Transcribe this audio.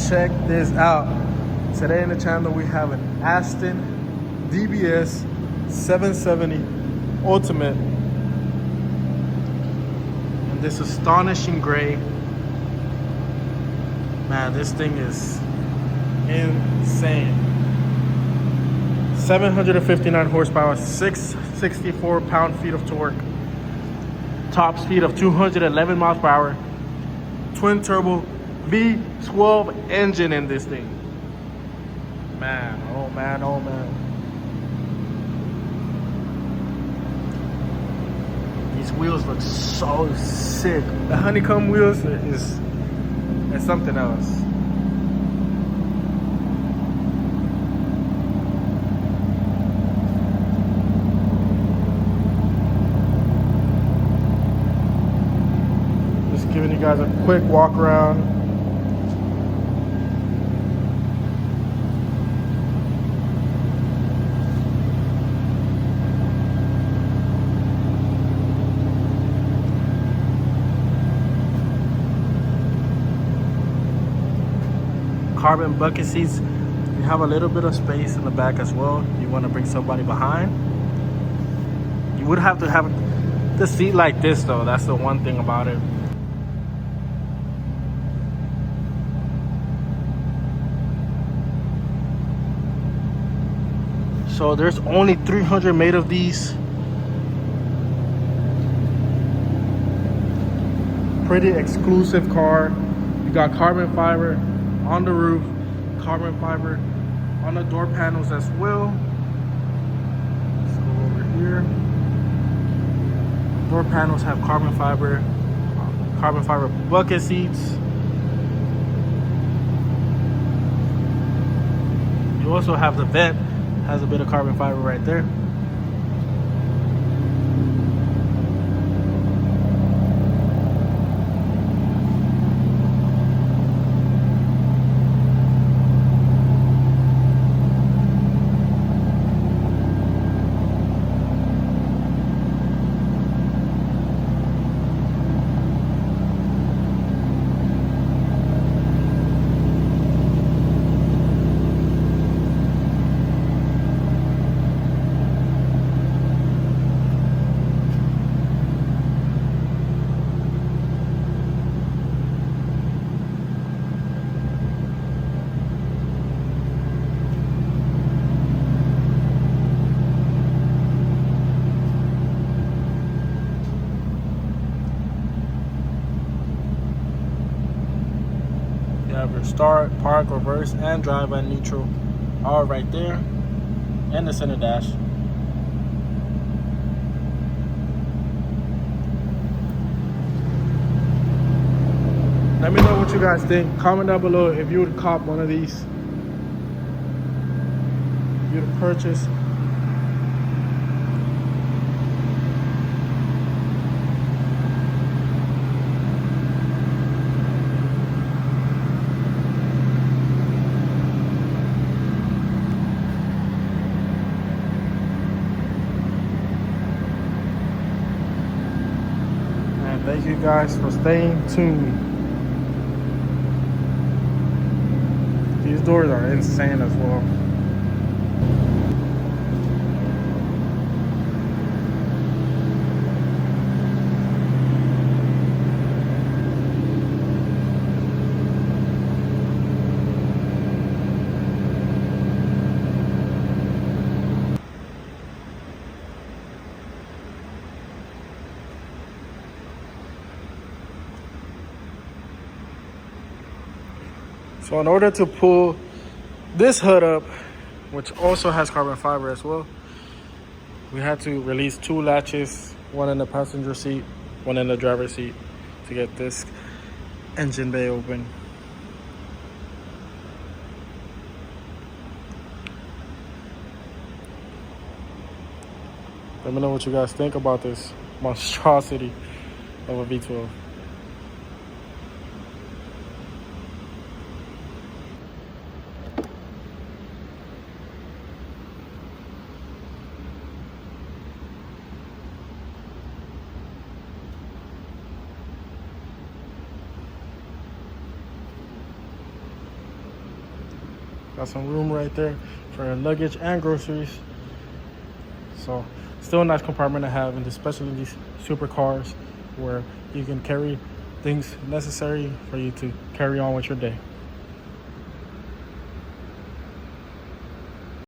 check this out. Today in the channel we have an Aston DBS 770 Ultimate and this astonishing gray. Man, this thing is insane. 759 horsepower, 664 pound-feet of torque, top speed of 211 miles per hour, twin turbo V12 engine in this thing. Man, oh man, oh man. These wheels look so sick. The honeycomb wheels is something else. Just giving you guys a quick walk around. Carbon bucket seats. You have a little bit of space in the back as well. You want to bring somebody behind. You would have to have the seat like this though. That's the one thing about it. So there's only 300 made of these. Pretty exclusive car. You got carbon fiber on the roof, carbon fiber on the door panels as well. Let's go over here. Door panels have carbon fiber bucket seats. You also have the vent, has a bit of carbon fiber right there. Your start, park, reverse, and drive and neutral all right there, and the center dash. Let me know what you guys think. Comment down below if you would cop one of these, if you would purchase. Thank you guys for staying tuned. These doors are insane as well. So in order to pull this hood up, which also has carbon fiber as well, we had to release two latches, one in the passenger seat, one in the driver's seat, to get this engine bay open. Let me know what you guys think about this monstrosity of a V12. Got some room right there for luggage and groceries. So still a nice compartment to have, and especially in these supercars where you can carry things necessary for you to carry on with your day.